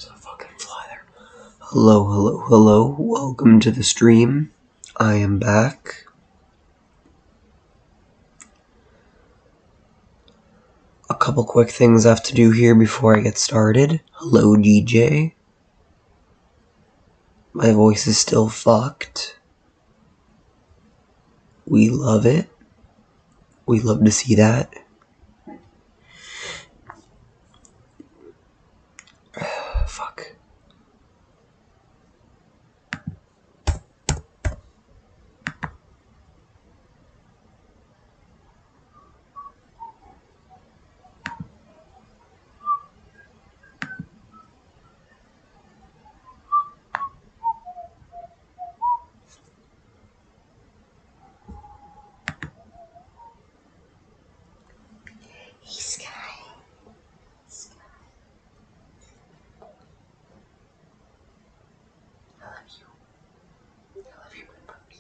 There's a fucking fly there. Hello. Welcome to the stream. I am back. A couple quick things I have to do here before I get started. Hello, DJ. My voice is still fucked. We love it. We love to see that. Fuck. Hey, Sky. I love you. I love you, my puppy.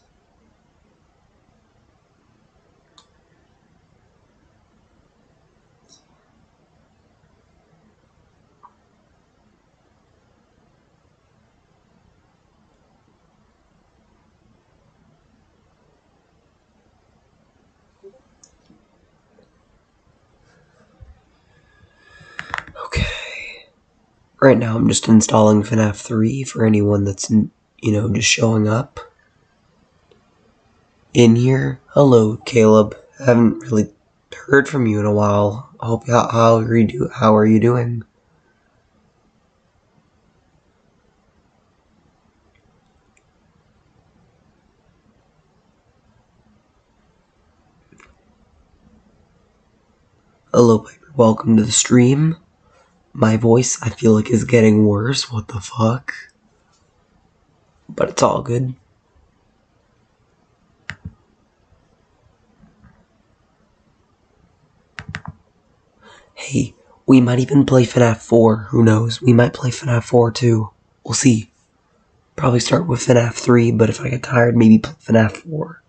Okay. Right now I'm just installing Fnaf 3 for anyone that's, just showing up in here. Hello, Caleb. I haven't really heard from you in a while. How are you doing? Hello, Piper. Welcome to the stream. My voice, I feel like, is getting worse. What the fuck? But it's all good. Hey, we might even play Fnaf 4. Who knows? We might play Fnaf 4 too. We'll see. Probably start with Fnaf 3, but if I get tired, maybe play Fnaf 4.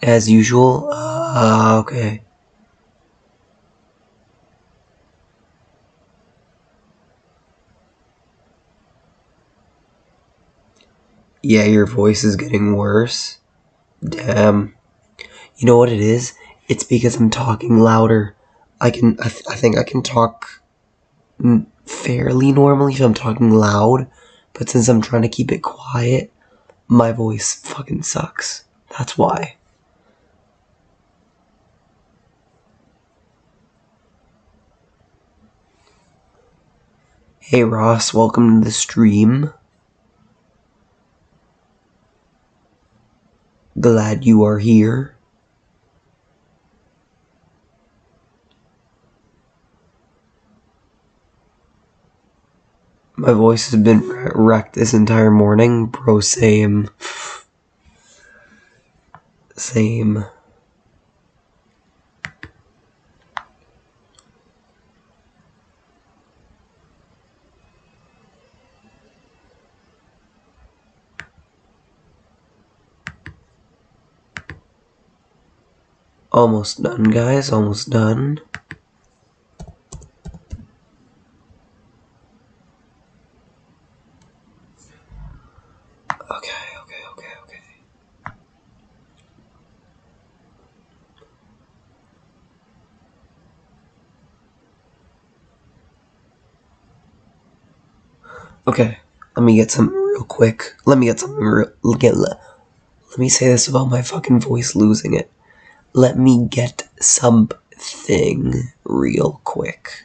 As usual? Okay. Yeah, your voice is getting worse. Damn. You know what it is? It's because I'm talking louder. I think I can talk fairly normally if I'm talking loud, but since I'm trying to keep it quiet, my voice fucking sucks. That's why. Hey Ross, welcome to the stream. Glad you are here. My voice has been wrecked this entire morning, bro. Same. Almost done, guys. Almost done. Okay. Okay, let me get something real quick. Let me say this about my fucking voice losing it. Let me get something real quick.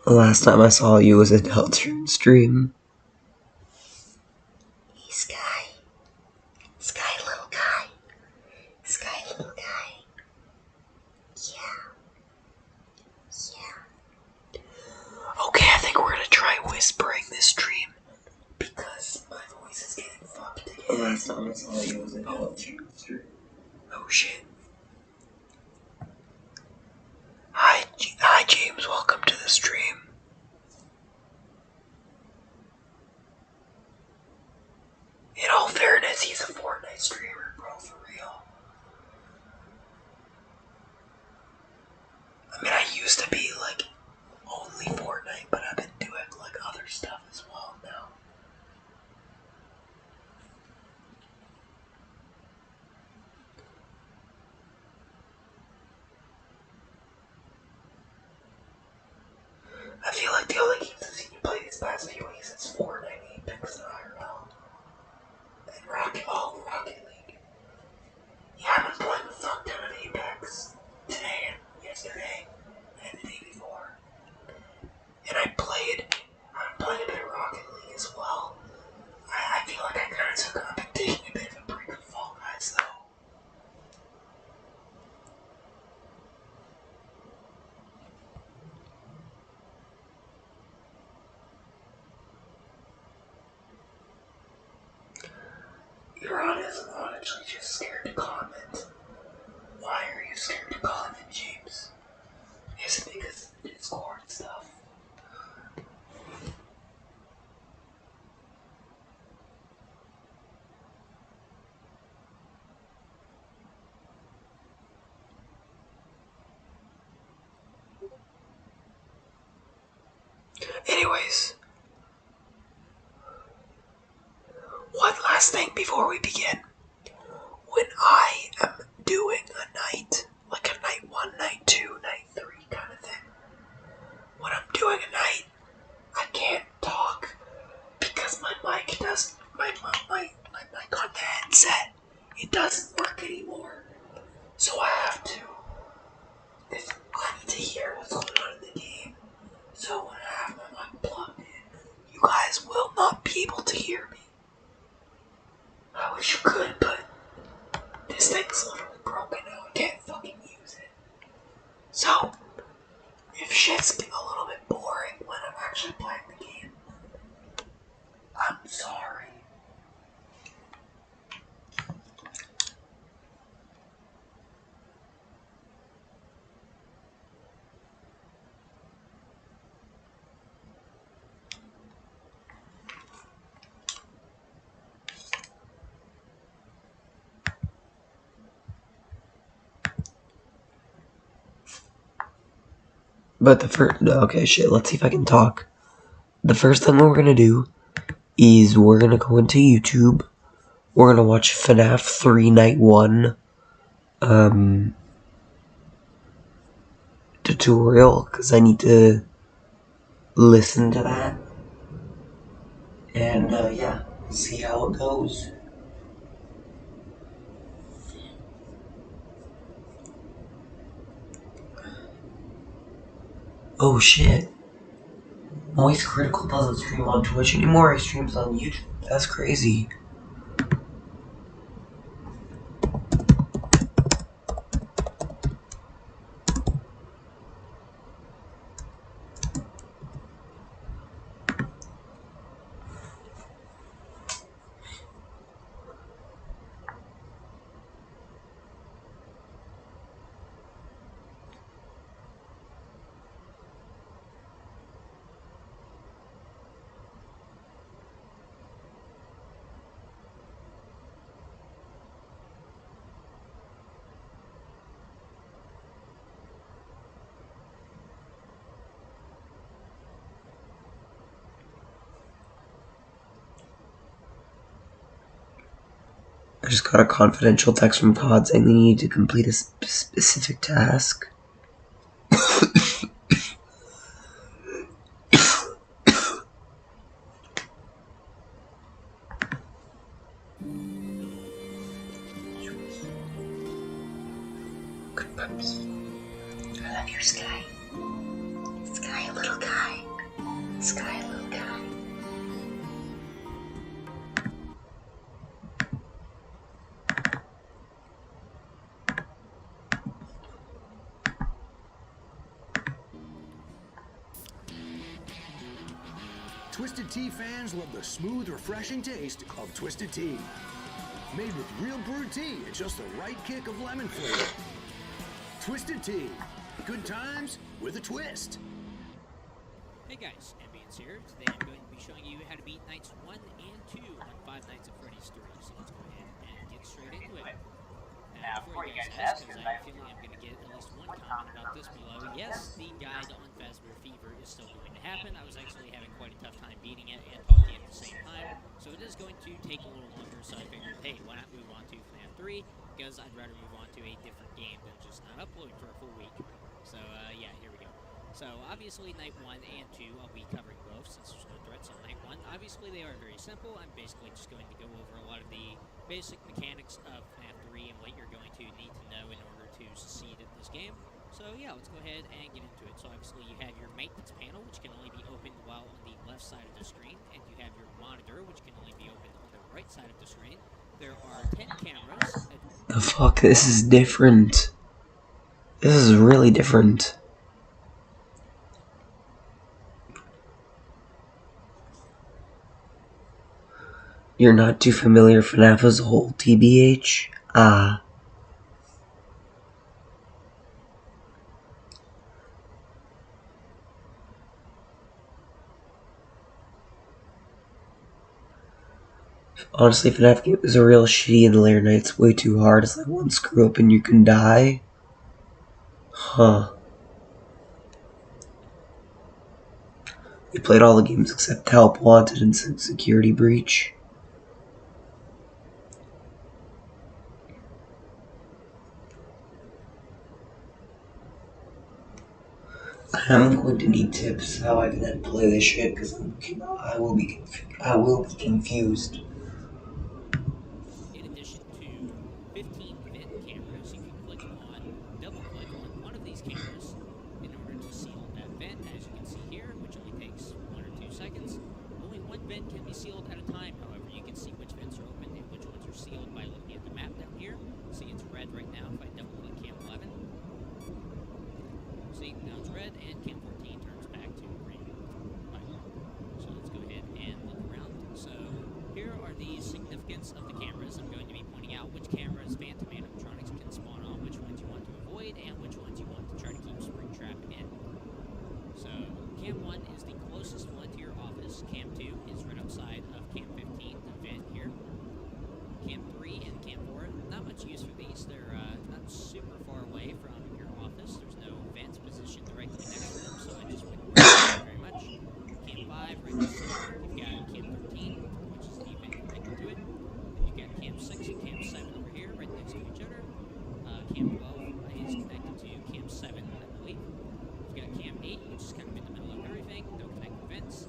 The last time I saw you was at Deltron stream. Hey, Sky. Sky, little guy. Sky, little guy. Yeah. Yeah. Okay, I think we're gonna try whispering this stream because my voice is getting fucked again. The last time I saw you was at Deltron stream. Oh shit. Hi James, welcome to the stream. In all fairness, he's a Fortnite streamer, bro, for real. I mean, I used to be like only Fortnite, but I've been doing like other stuff as well now. I feel like the only games I've seen you play these past few weeks is Fortnite, Apex, and IRL. And Rocket League. Yeah, I've been playing the fuck ton of Apex today and yesterday and the day before. And I'm playing a bit of Rocket League as well. I feel like I kind of took up and taking a bit of a break from Fall Guys though. Your aunt is honestly just scared to comment. Why are you scared to comment, James? Is it because of the Discord stuff? Anyways, one last thing before we begin. When I am doing a night, like a night 1, night 2, night 3 kind of thing, when I'm doing a night, I can't talk because my mic doesn't, my mic on the headset, it doesn't work anymore. So I have to, if I need to hear what's going on in the game, so when I have my mic plugged in, you guys will not be able to hear me. I wish you could, but this thing's literally broken now. I can't fucking use it. So, if shit's getting a little bit boring when I'm actually playing the game, I'm sorry. But okay, shit, let's see if I can talk. The first thing we're gonna do is we're gonna go into YouTube. We're gonna watch Fnaf 3 Night 1 tutorial, because I need to listen to that. And yeah, see how it goes. Oh shit. Moist Critical doesn't stream on Twitch anymore, he streams on YouTube. That's crazy. I just got a confidential text from Todd saying they need to complete a specific task. Good puppy. I love your Sky. Sky, little guy. Sky, little guy. Twisted Tea fans love the smooth, refreshing taste of Twisted Tea. Made with real brewed tea and just the right kick of lemon flavor. Twisted Tea. Good times with a twist. Hey guys, Ambience here. Today I'm going to be showing you how to beat Nights 1 and 2 on Five Nights at Freddy's 3. So let's go ahead and get straight into it. Now, before you guys ask, because I have a feeling I'm going to get at least one comment about this below, yes, the guide on Fazbear Fever is still going to happen. I was actually having quite a tough time beating it and talking at the same time, so it is going to take a little longer, so I figured, hey, why not move on to Fnaf 3, because I'd rather move on to a different game than just not upload for a full week. So, yeah, here we go. So, obviously, Night 1 and 2, I'll be covering both since there's no threats on Night 1. Obviously, they are very simple. I'm basically just going to go over a lot of the basic mechanics of Fnaf 3 and what you're going to need to know in order to succeed in this game. So, yeah, let's go ahead and get into it. So, obviously, you have your maintenance panel, which can only be opened while on the left side of the screen, and you have your monitor, which can only be opened on the right side of the screen. There are 10 cameras. The fuck? This is different. This is really different. You're not too familiar with FNAF as a whole, TBH? Ah. Honestly, FNAF game is a real shitty and the later night's way too hard. It's like one screw up and you can die. Huh. We played all the games except Help Wanted and Security Breach. I'm going to need tips how I can play this shit because I will be confused. In addition to 15 vent cameras, you can double click on one of these cameras in order to seal that vent, as you can see here, which only takes 1 or 2 seconds. Only one vent can be sealed at a time, however, you can see which vents are open and which ones are sealed by looking at the map down here. See, it's red right now if I double click cam 11. See, now it's red, and cam 14 turns back to green. Right. So let's go ahead and look around. So here are the significance of the cameras. I'm going to be pointing out which cameras Phantom animatronics can spawn on, which ones you want to avoid, and which ones you want to try to keep Springtrap in. So cam 1 is the closest one to your office. Cam 2 is right outside of cam 15, the vent here. Cam 3 and cam 4, not much use for these. They're not super far away from your office. There's no vents positioned directly next to them, so I just wouldn't worry about it very much. Cam 5 right next to it. You've got cam 13, which is the vent connected to it. And you've got cam 6 and cam 7 over here, right next to each other. Cam 12 is connected to cam 7, I believe. We've got cam 8, which is kind of in the middle of everything, no connected vents.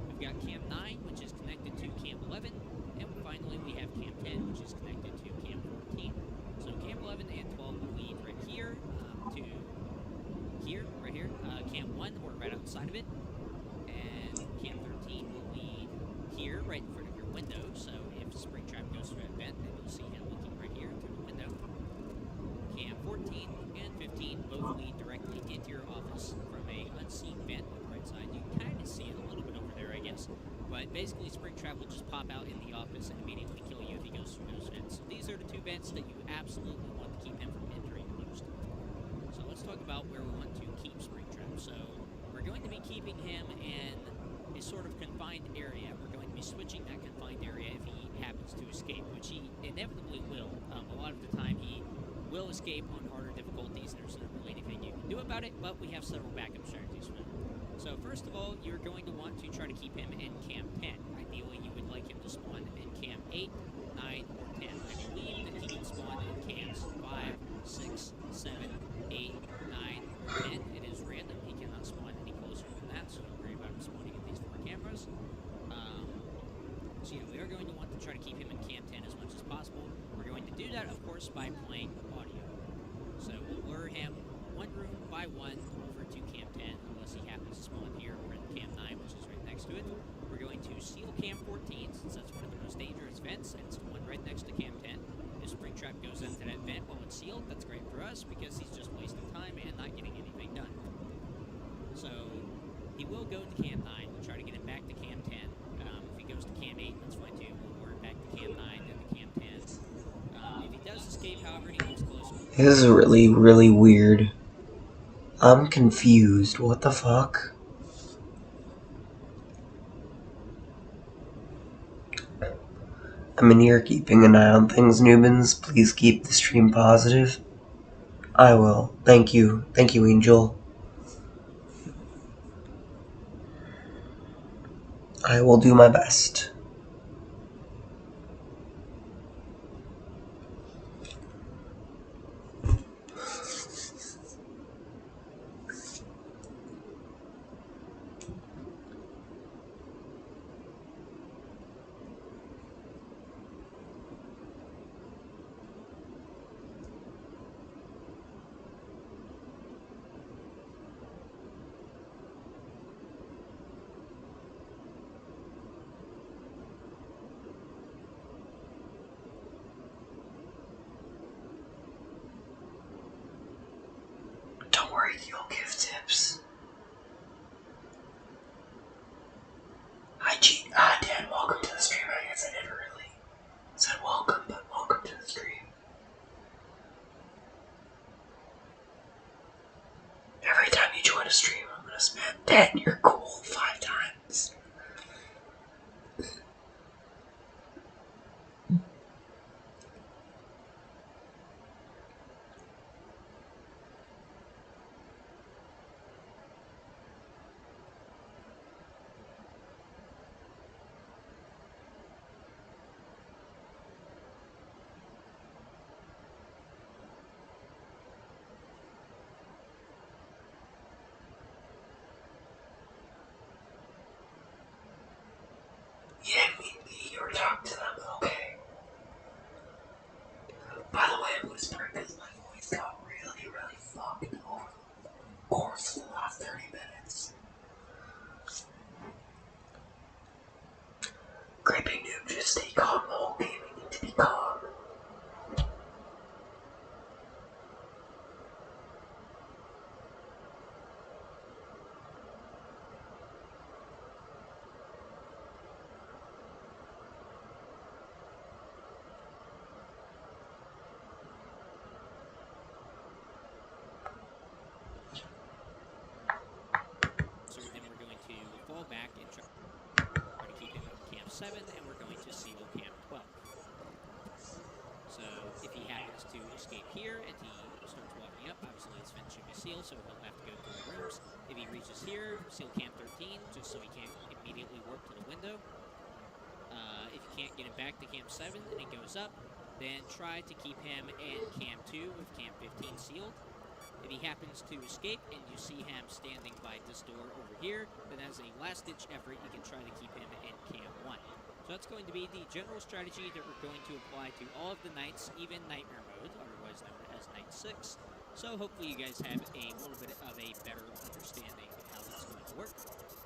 We've got cam 9, which is connected to cam 11. And finally, we have cam 10, which is connected to cam 14. So cam 11 and 12 will lead right here to here, right here. Cam 1, we're right outside of it. And cam 13 will lead here, right in front of your window. So if Springtrap goes through that vent, then you'll see him looking right here through the window. Cam 14 and 15 both lead directly into your office from a unseen vent on the right side. You can kind of see it a little bit over there, I guess. But basically, Springtrap will just pop out in the office and immediately kill you if he goes through those vents. So these are the 2 vents that you absolutely want to keep him from entering most. So let's talk about where we want to keep Springtrap. So we're going to be keeping him in a sort of confined area. We're going to be switching that confined area if he happens to escape, which he inevitably will. A lot of the time he will escape on harder difficulties, and there's not really anything you can do about it, but we have several backup strategies for that. So first of all, you're going to want to try to keep him in cam 10. Ideally, you would like him to spawn in cam 8, 9, or 10. I believe that he can spawn in cams 5, 6, 7, 8, 9, or 10. It is random. He cannot spawn any closer than that, so don't worry about him spawning in these 4 cameras. So yeah, we are going to want to try to keep him in cam 10 as much as possible. We're going to do that, of course, by playing audio. So we'll lure him one room by one over to cam 10. 10, unless he happens to spawn here or in Cam 9, which is right next to it. We're going to seal Cam 14, since that's one of the most dangerous vents, and it's the one right next to Cam 10. If Springtrap goes into that vent while it's sealed, that's great for us, because he's just wasting time and not getting anything done. So, he will go to Cam 9. We'll try to get him back to Cam 10. If he goes to Cam 8, that's fine too. We'll work back to Cam 9, then to Cam 10. If he does escape, however, and he moves closer. This is really, really weird. I'm confused. What the fuck? I'm in here keeping an eye on things, Newmans. Please keep the stream positive. I will. Thank you. Thank you, Angel. I will do my best. Don't worry, you'll give tips. Hi, G. Dan, welcome to the stream. I guess I never really said welcome, but welcome to the stream. Every time you join a stream, I'm gonna spam Dan, you're cool 5 times. You didn't meet me or talk to them, okay? By the way, I'm whispering because my voice got really, really fucked over the course of the last 30 minutes. Gripping noob, just stay calm the whole game. You need to be calm. So then we're going to fall back and try to keep him in Cam 7, and we're going to seal Cam 12. So if he happens to escape here and he starts walking up, obviously his vent should be sealed, so he'll have to go through the rooms. If he reaches here, seal Cam 13, just so he can't immediately warp to the window. If you can't get him back to Cam 7 and he goes up, then try to keep him in Cam 2 with Cam 15 sealed. If he happens to escape and you see him standing by this door over here, then as a last-ditch effort, you can try to keep him in Cam 1. So that's going to be the general strategy that we're going to apply to all of the nights, even Nightmare Mode, otherwise known as Night 6. So hopefully you guys have a little bit of a better understanding of how this is going to work.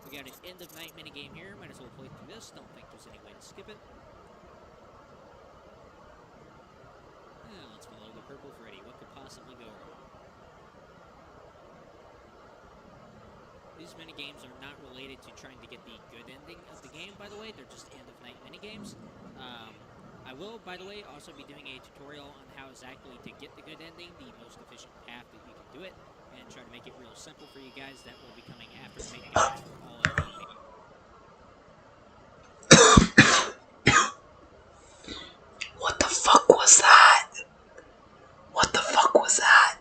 We got an end of night minigame here. Might as well play through this. Don't think there's any way to skip it. Let's follow the Purple Freddy. What could possibly go wrong? These minigames are not related to trying to get the good ending of the game, by the way. They're just end-of-night minigames. I will, by the way, also be doing a tutorial on how exactly to get the good ending, the most efficient path that you can do it, and try to make it real simple for you guys. That will be coming after the main guides for all of the What the fuck was that? What the fuck was that?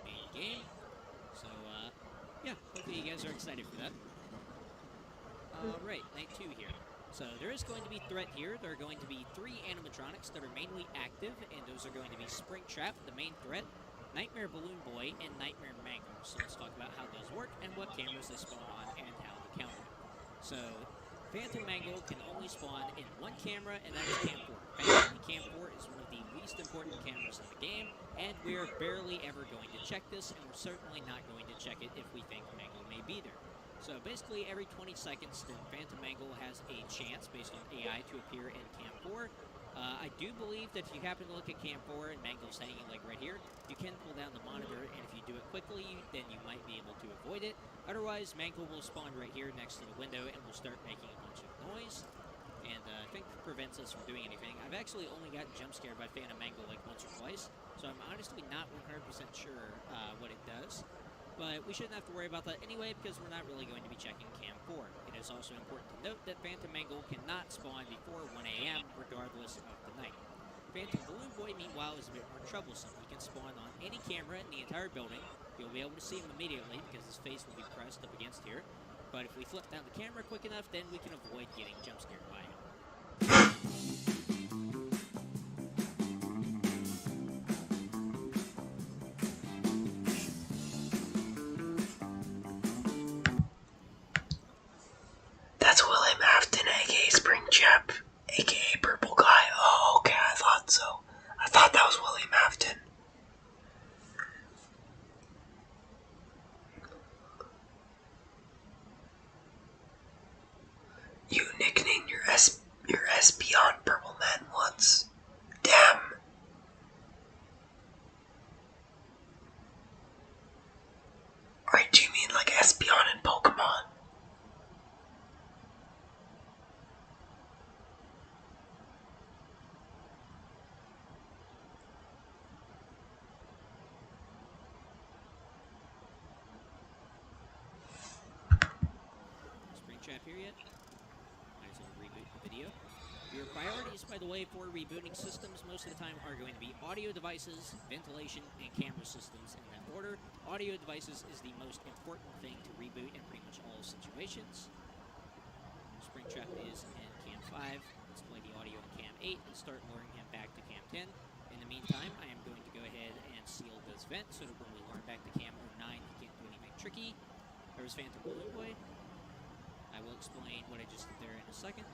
main game. So, yeah, hopefully you guys are excited for that. Alright, night 2 here. So there is going to be threat here. There are going to be 3 animatronics that are mainly active, and those are going to be Springtrap, the main threat, Nightmare Balloon Boy and Nightmare Mangle. So let's talk about how those work and what cameras they spawn on and how to counter them. So Phantom Mangle can only spawn in one camera, and that is Cam 4. Thankfully, Cam 4 is one of the least important cameras in the game, and we're barely ever going to check this, and we're certainly not going to check it if we think Mangle may be there. So basically, every 20 seconds, then Phantom Mangle has a chance, based on AI, to appear in Cam 4. I do believe that if you happen to look at Cam 4 and Mangle's hanging like right here, you can pull down the monitor, and if you do it quickly, then you might be able to avoid it. Otherwise, Mangle will spawn right here next to the window and will start making a bunch of noise, and I think prevents us from doing anything. I've actually only gotten jump scared by Phantom Mangle like once or twice, so I'm honestly not 100% sure what it does. But we shouldn't have to worry about that anyway, because we're not really going to be checking Cam 4. It is also important to note that Phantom Mangle cannot spawn before 1 a.m., regardless of the night. Phantom Balloon Boy, meanwhile, is a bit more troublesome. He can spawn on any camera in the entire building. You'll be able to see him immediately, because his face will be pressed up against here. But if we flip down the camera quick enough, then we can avoid getting jump scared by him. That's William Afton, aka Springtrap, aka Purple Guy. Oh, okay, I thought so. I thought that was William Afton. You nicknamed your Espeon Purple Man once. Damn. Alright, do you mean like Espeon in Pokemon? Springtrap here yet? Might as well reboot the video. Your priorities, by the way, for rebooting systems most of the time are going to be audio devices, ventilation, and camera systems in that order. Audio devices is the most important thing to reboot in pretty much all situations. Springtrap is in Cam 5. Let's play the audio in Cam 8 and start luring him back to Cam 10. In the meantime, I am going to go ahead and seal this vent so that when we lure back to Cam 09, he can't do anything tricky. There's Phantom Balloon Boy. I will explain what I just did there in a second.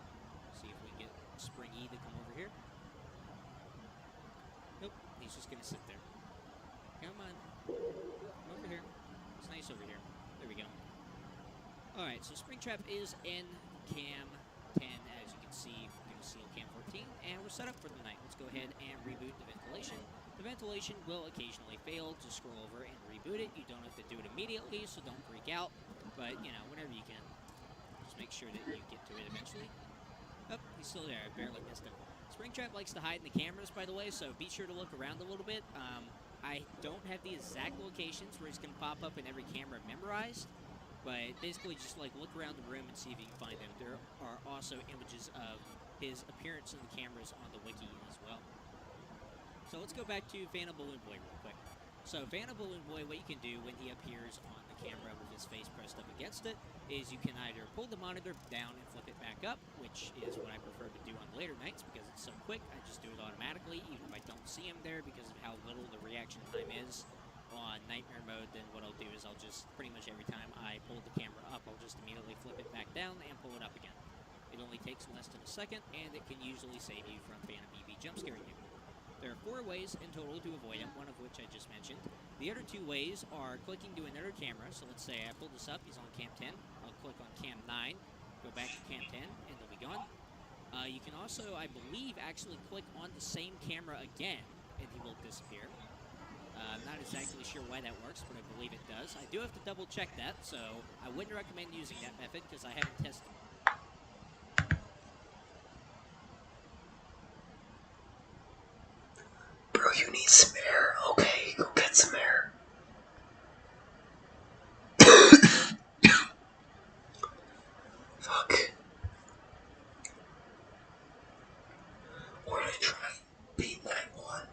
See if we can get Springy to come over here. Nope, he's just gonna sit there. Come on. Come over here. It's nice over here. There we go. Alright, so Springtrap is in Cam 10, as you can see. We're gonna seal Cam 14, and we're set up for the night. Let's go ahead and reboot the ventilation. The ventilation will occasionally fail. Just scroll over and reboot it. You don't have to do it immediately, so don't freak out. But, you know, whenever you can, just make sure that you get to it eventually. Oh, he's still there. I barely missed him. Springtrap likes to hide in the cameras, by the way, so be sure to look around a little bit. I don't have the exact locations where he's going to pop up in every camera memorized, but basically just, like, look around the room and see if you can find him. There are also images of his appearance in the cameras on the wiki as well. So let's go back to Phantom Balloon Boy real quick. So Phantom Balloon Boy, what you can do when he appears on the camera with his face pressed up against it is you can either pull the monitor down and flip it back up, which is what I prefer to do on later nights because it's so quick. I just do it automatically, even if I don't see him there because of how little the reaction time is on Nightmare mode. Then what I'll do is I'll just, pretty much every time I pull the camera up, I'll just immediately flip it back down and pull it up again. It only takes less than a second, and it can usually save you from Phantom BB jump scaring you. There are 4 ways in total to avoid him, one of which I just mentioned. The other 2 ways are clicking to another camera. So let's say I pull this up, he's on Cam 10. I'll click on Cam 9, go back to Cam 10, and they'll be gone. You can also, I believe, actually click on the same camera again, and he will disappear. I'm not exactly sure why that works, but I believe it does. I do have to double check that, so I wouldn't recommend using that method because I haven't tested it. Bro, you need some air. Okay, go get some air. Fuck. Or to try beat night 1.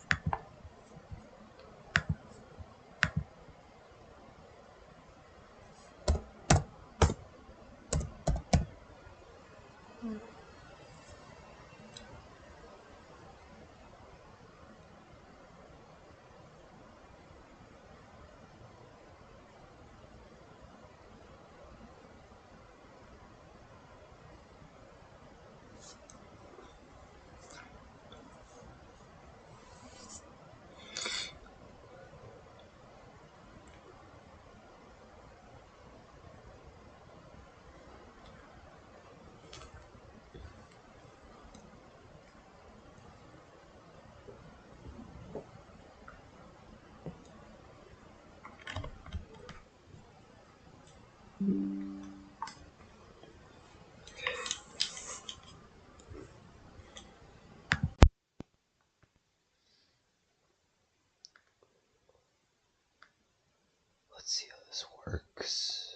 Let's see how this works.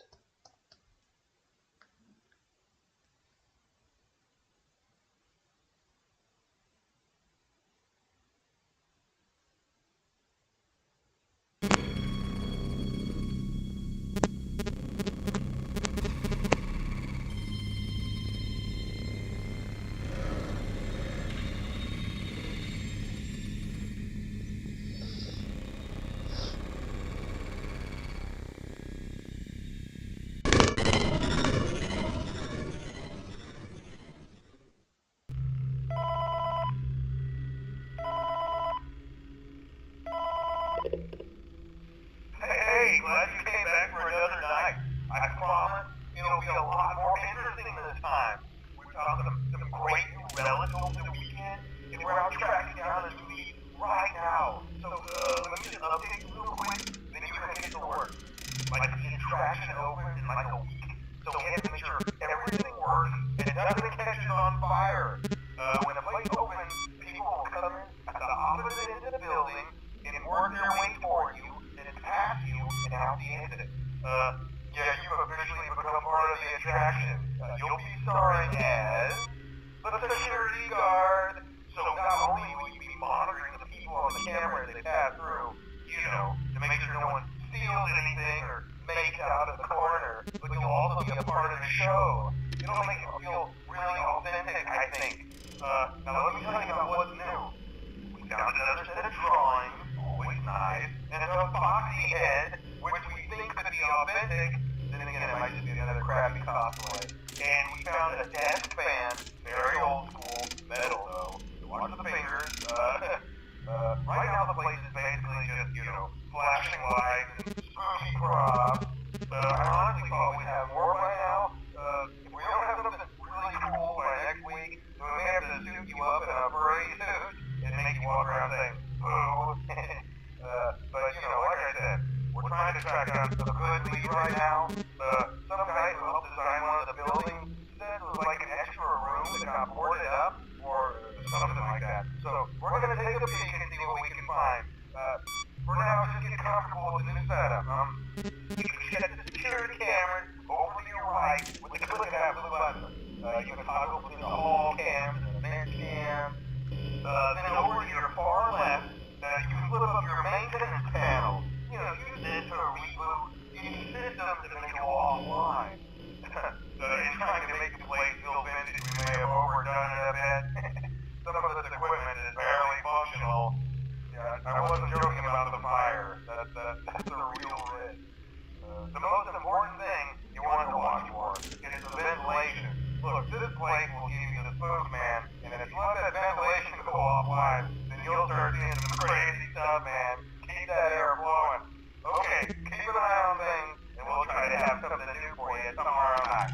Hey, glad you came back for another night. I promise it'll be a lot more interesting this time. We've got some great new relics over the weekend, and we're out tracking down a new lead right now. So, let me just update you real quick, then you can get to work. Like, the attraction opens in like a week, so we have to make sure everything works and nothing catches on fire. When the place opens, people will come in at the opposite end of the building and work their way toward you, then past you, and out the exit. Yeah, you've officially become part of the attraction. You'll be starring as the security guard. So not only will you be monitoring the people on the camera as they pass through, to make sure no one steals anything or makes out of the corner, but you'll also be a part of the show. It'll make it feel really authentic, I think. Now let me tell you about what's new. We found another set of drawings, always nice, and a boxy head, which we think could be authentic. Then again, it might just be another crappy cosplay. And we found a desk fan, very old school, metal though. So watch the fingers. Right now the place is basically just, flashing lights and spooky props. I honestly thought we'd have more by now. If we don't have something really cool by next week, then we may have to suit you up in a furry suit and make you walk around saying, boo. But, like I said, we're trying to track down a good lead right now. Some guy who helped design one of the buildings said it was like an extra room that got boarded up, or something like that. So, we're gonna take a peek and see what we can find. For now, just get comfortable with the new setup. You can set the security cameras over to your right with the click of that blue button. You can toggle between the hall cams and the vent cams. Then over to your far left, you can flip up your maintenance panel. Use this to reboot any systems that may go offline. In trying to make the place feel vintage, we may have overdone it a bit. Some of this equipment is barely functional. Yeah, I wasn't joking about the fire. That's a real risk. The most important thing you want to watch for is the ventilation. Look, this place will give you the spook, man, and if you let that ventilation go offline, then you'll start seeing some crazy stuff, man. Keep that air flowing. Okay, keep an eye on things, and we'll try to have something new for you tomorrow night.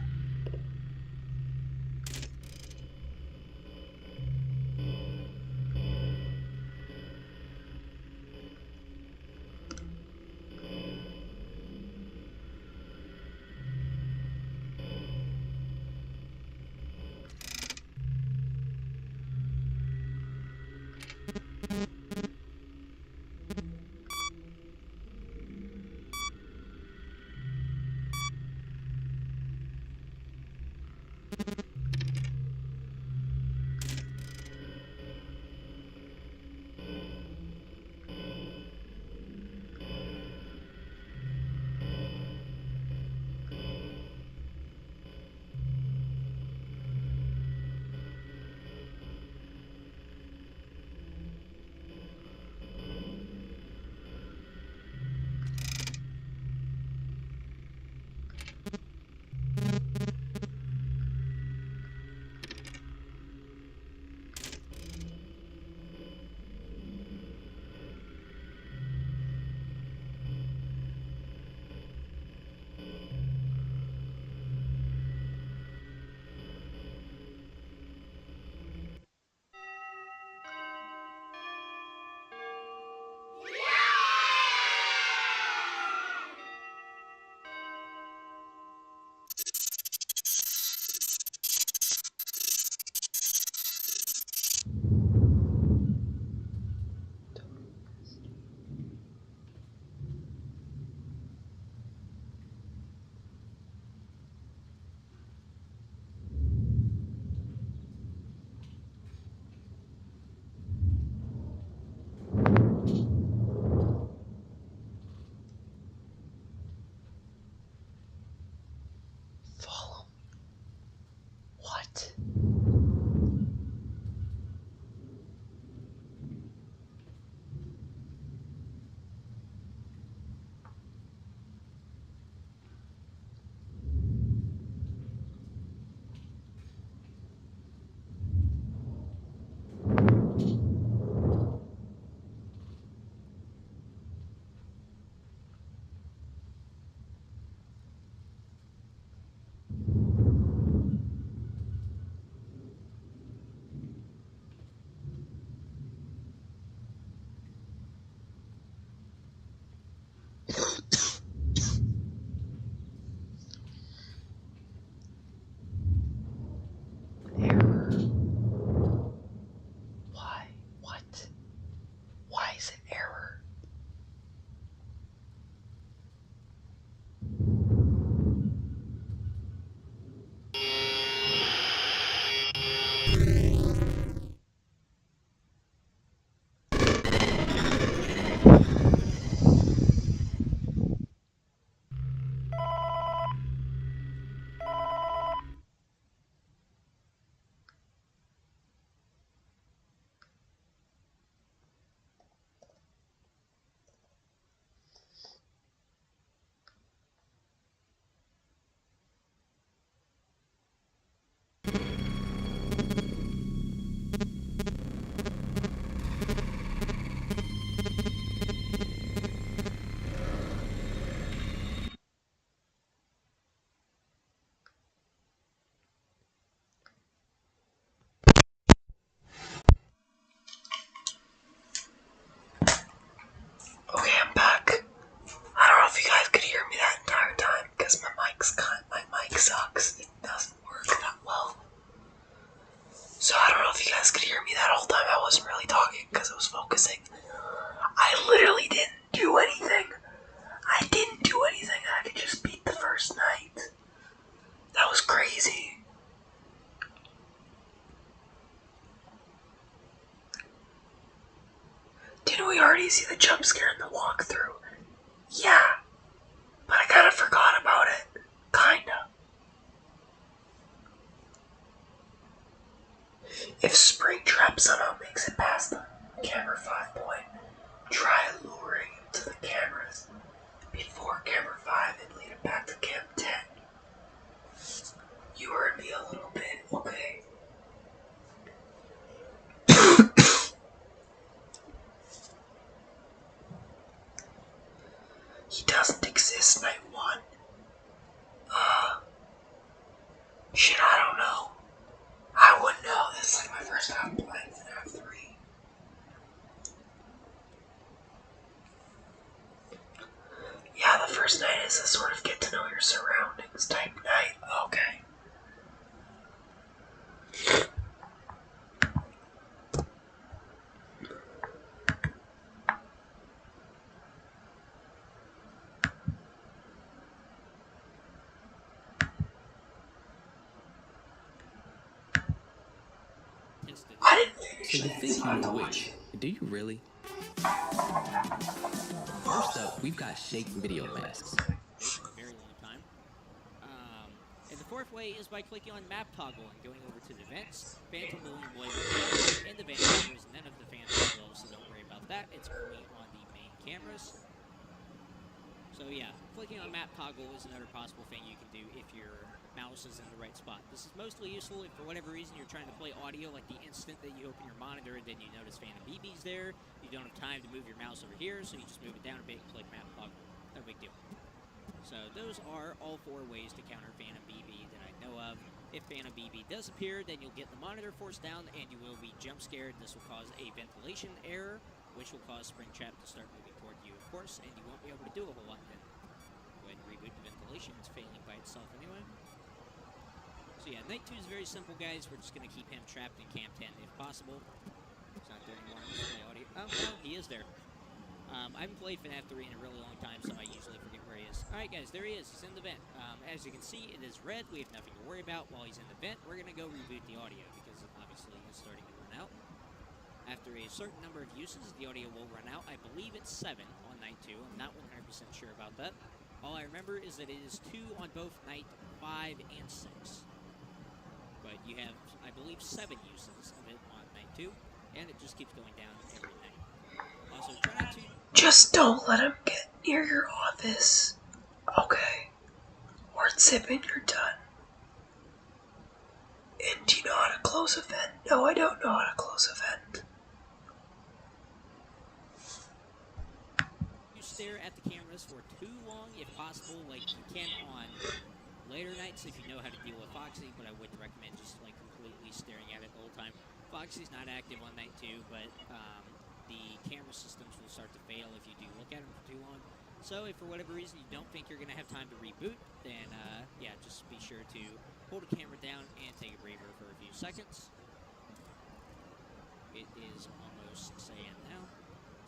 jump scare in the walkthrough. Yeah, but I kinda forgot about it. Kinda. If Springtrap somehow makes it past the camera 5 point, try luring him to the cameras before camera 5 and lead him back to cam 10. You heard me a little bit, okay? He doesn't exist, night 1. Shit, I don't know. I wouldn't know. This is like my first time playing Fnaf 3. Yeah, the first night is a sort of get to know your surroundings type night. Okay. Tested. I didn't finish So you it. think So you I have know to which? watch it. Do you really? First up, we've got shake video masks. For a very long time. And the fourth way is by clicking on map toggle and going over to the events. Phantom Balloon Boy will be in the van cameras, none of the phantoms will, so don't worry about that. It's only on the main cameras. So yeah, clicking on map toggle is another possible thing you can do if your mouse is in the right spot. This is mostly useful if for whatever reason you're trying to play audio, like the instant that you open your monitor and then you notice Phantom BB's there. You don't have time to move your mouse over here, so you just move it down a bit and click map toggle. No big deal. So those are all 4 ways to counter Phantom BB that I know of. If Phantom BB does appear, then you'll get the monitor forced down and you will be jump scared. This will cause a ventilation error, which will cause Springtrap to start moving toward you, of course, and you won't be able to do a whole lot then. Go ahead and reboot the ventilation. It's failing by itself anyway. So yeah, night 2 is very simple, guys. We're just going to keep him trapped in cam 10 if possible. He's not there anymore. Audio. Oh, no, he is there. I haven't played Fnaf 3 in a really long time, so I usually forget where he is. Alright guys, there he is. He's in the vent. As you can see, it is red. We have nothing to worry about while he's in the vent. We're going to go reboot the audio, because obviously it's starting to run out. After a certain number of uses, the audio will run out. I believe it's 7 on night 2. I'm not 100% sure about that. All I remember is that it is 2 on both night 5 and 6. But you have, I believe, 7 uses of it on night 2, and it just keeps going down every night. Also, try not to... Just don't let him get near your office. Okay. Or zip and you're done. And do you know how to close a vent? No, I don't know how to close a vent. You stare at the cameras for too long, if possible, like you can on later nights if you know how to deal with Foxy, but I wouldn't recommend just like completely staring at it the whole time. Foxy's not active on night 2, but the camera systems will start to fail if you do look at them for too long. So if for whatever reason you don't think you're going to have time to reboot, then yeah, just be sure to hold the camera down and take a breather for a few seconds. It is almost saying now.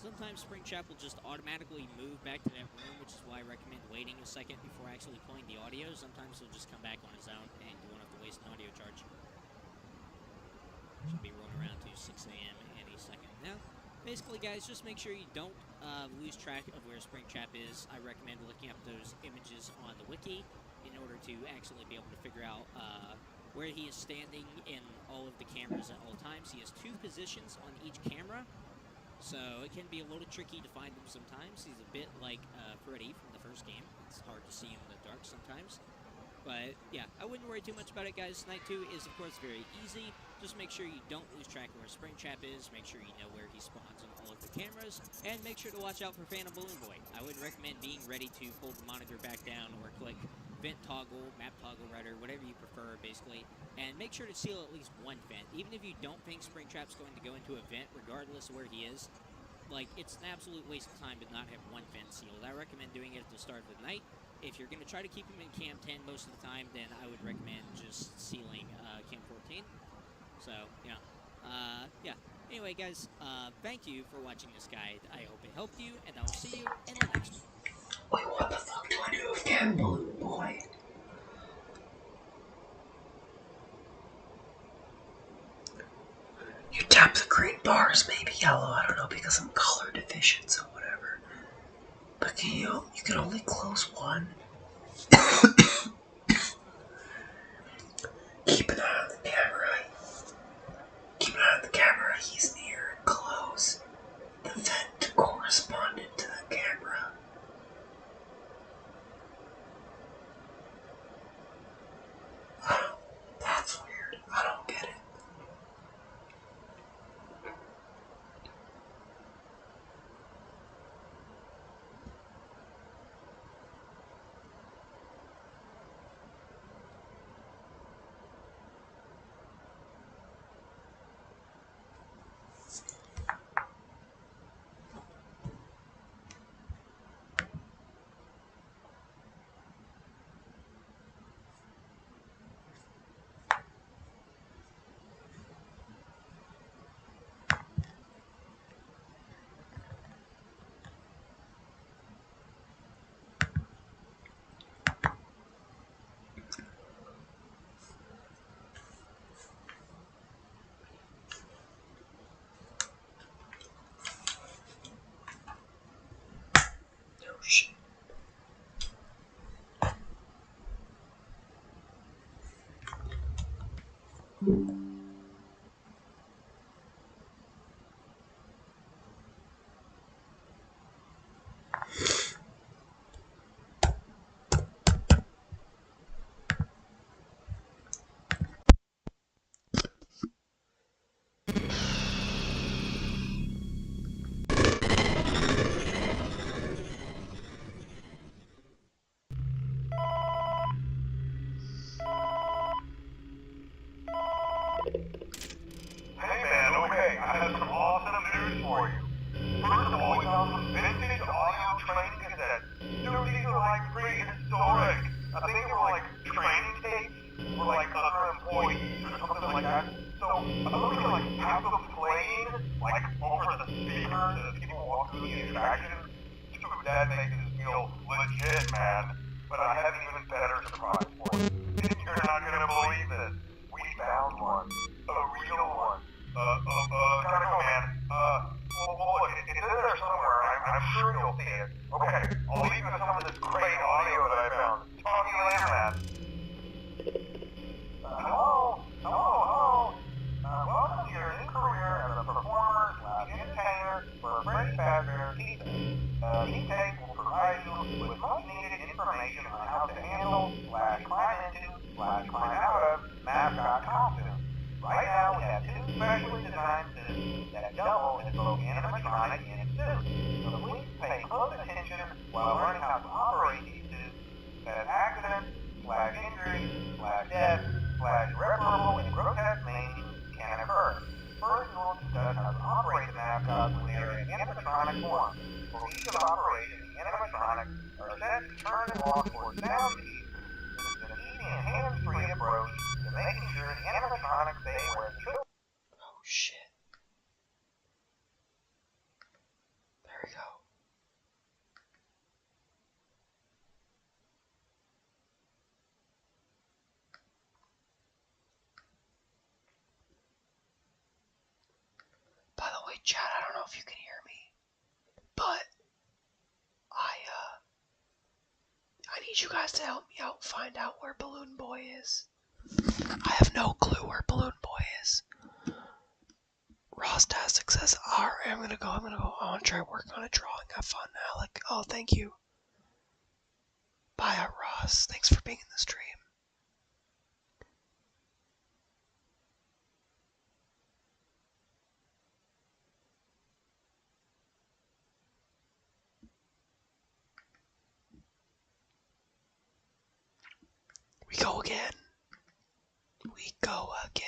Sometimes Springtrap will just automatically move back to that room, which is why I recommend waiting a second before actually playing the audio. Sometimes he'll just come back on his own and you won't have to waste an audio charge. Should be rolling around to 6 a.m. any second now. Basically, guys, just make sure you don't lose track of where Springtrap is. I recommend looking up those images on the wiki in order to actually be able to figure out where he is standing in all of the cameras at all times. He has 2 positions on each camera, so it can be a little tricky to find him sometimes. He's a bit like Freddy from the first game. It's hard to see him in the dark sometimes. But, yeah, I wouldn't worry too much about it, guys. Night 2 is, of course, very easy. Just make sure you don't lose track of where Springtrap is. Make sure you know where he spawns on all of the cameras. And make sure to watch out for Phantom Balloon Boy. I would recommend being ready to pull the monitor back down or click vent toggle, map toggle router, whatever you prefer, basically. And make sure to seal at least one vent. Even if you don't think Springtrap's going to go into a vent, regardless of where he is, like, it's an absolute waste of time to not have one vent sealed. I recommend doing it at the start of the night. If you're going to try to keep him in cam 10 most of the time, then I would recommend just sealing cam 14. So, yeah. Yeah. Anyway, guys, thank you for watching this guide. I hope it helped you, and I will see you in the next one. Wait, what the fuck do I do with Cam Balloon Boy? You tap the green bars, maybe yellow, I don't know, because I'm color deficient, so whatever. But you can only close one. Keep an eye on the camera. Keep an eye on the camera. He's near and close. The vent corresponded to the camera. That's weird. I don't get it. Oh shit. Hey man, okay, I have some awesome news for you. First of all, we found some vintage audio training cassettes. Dude, these are like prehistoric. I think they were like training tapes for like other employees or something like that. So I thought we could like have them playing like over the speakers as people walk through the attraction. Dude, that makes us feel legit, man. But I have an even better surprise for you. You're not gonna believe this. We found one. A real one. Gotta go, man. Well, look, it's in there somewhere. I'm sure you'll see it. Okay, I'll leave you with some of this great audio that I found. Talk to you later, man. Hello. Welcome to your new career as a performer / entertainer for Freddy Fazbear's Tea Tape. Tea Tape will provide you with much needed information on how to handle / climb into / climb out of mascot costumes. Right now, we have two specially designed suits that double as both animatronic and suits. So please pay close attention while learning how to operate these suits, as accidents / injuries / death / irreparable and grotesque maimings can occur. First, we will discuss how to operate the mascots when they are in animatronic form. For each of operations, the animatronics are set to turn and walk towards sound speed. This is an easy and hands-free approach to making sure the animatronics stay where they should. Oh shit. There we go. By the way, chat, I don't know if you can hear me, but I need you guys to help me out find out where Balloon Boy is. I have no clue where Balloon Boy is. Rostastic says, alright, I'm gonna go. I want to try working on a drawing. Have fun, Alec. Oh, thank you. Bye, Ross. Thanks for being in the stream. We go again. We go again.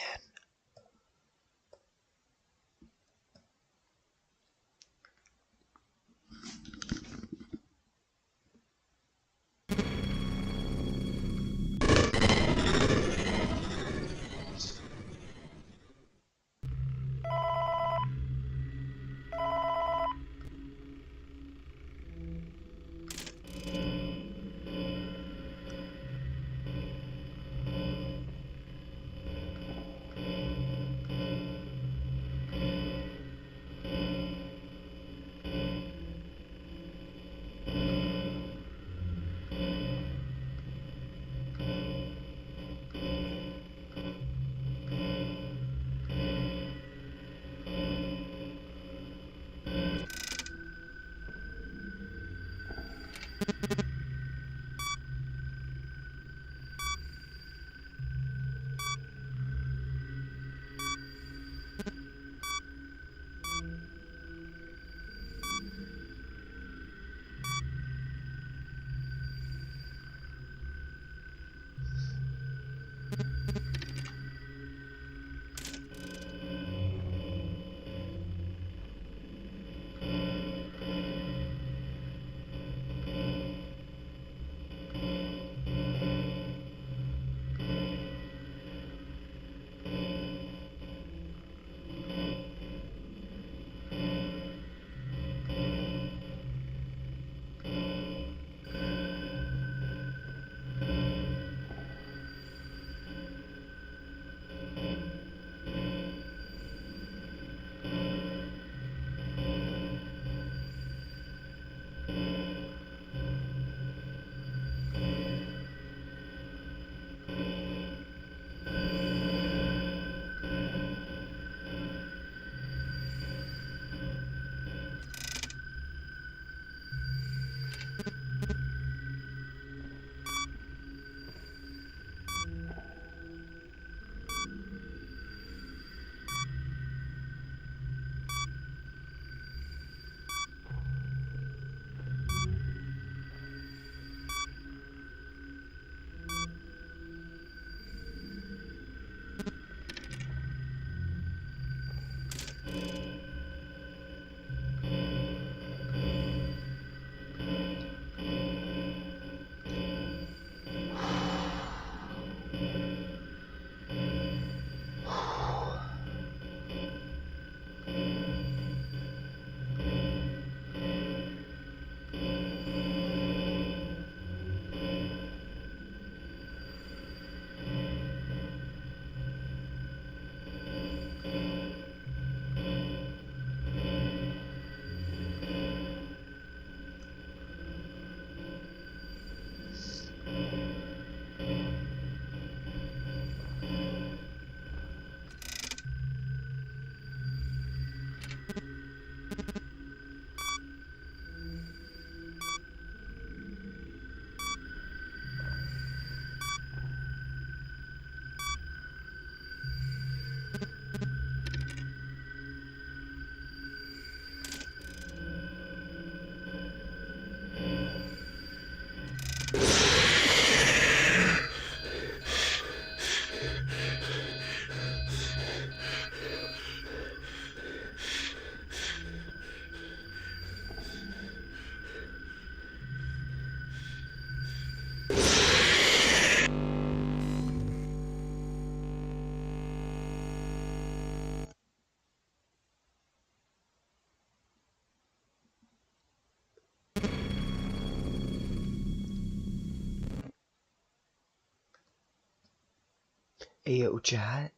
Ayo, chat.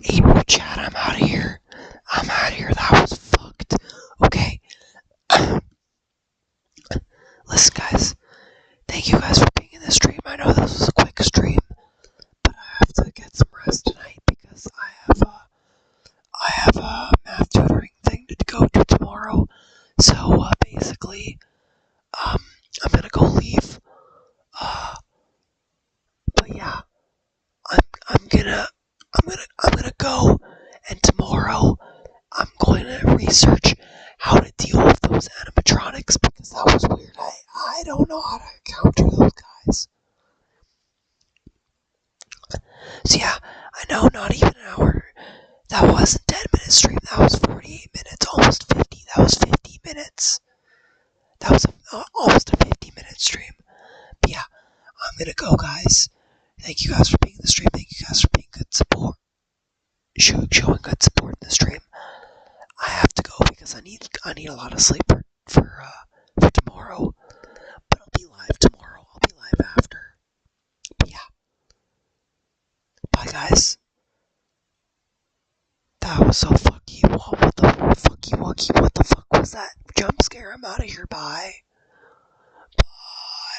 Ayo, chat, I'm out of here. I'm out of here. That was fucked. Okay. Listen, guys. Thank you guys for being in the stream. I know this was a quick stream, but I have to get some rest tonight because I have a math tutoring thing to go to tomorrow. So basically, I'm gonna go leave. But yeah, I'm gonna go, and tomorrow I'm going to research how to deal with those animatronics because that was weird. I don't know how to counter those guys. So yeah, I know not even an hour. That wasn't 10-minute stream. That was 48 minutes, almost 50. That was 50 minutes. That was almost a 50-minute stream. But yeah, I'm gonna go, guys. Thank you guys for being in the stream. Thank you guys for being good support. Showing good support in the stream. I have to go because I need a lot of sleep for tomorrow. But I'll be live tomorrow. I'll be live after. But yeah. Bye, guys. That was so fucky. What the fucky wucky? What the fuck was that? Jump scare. I'm out of here. Bye.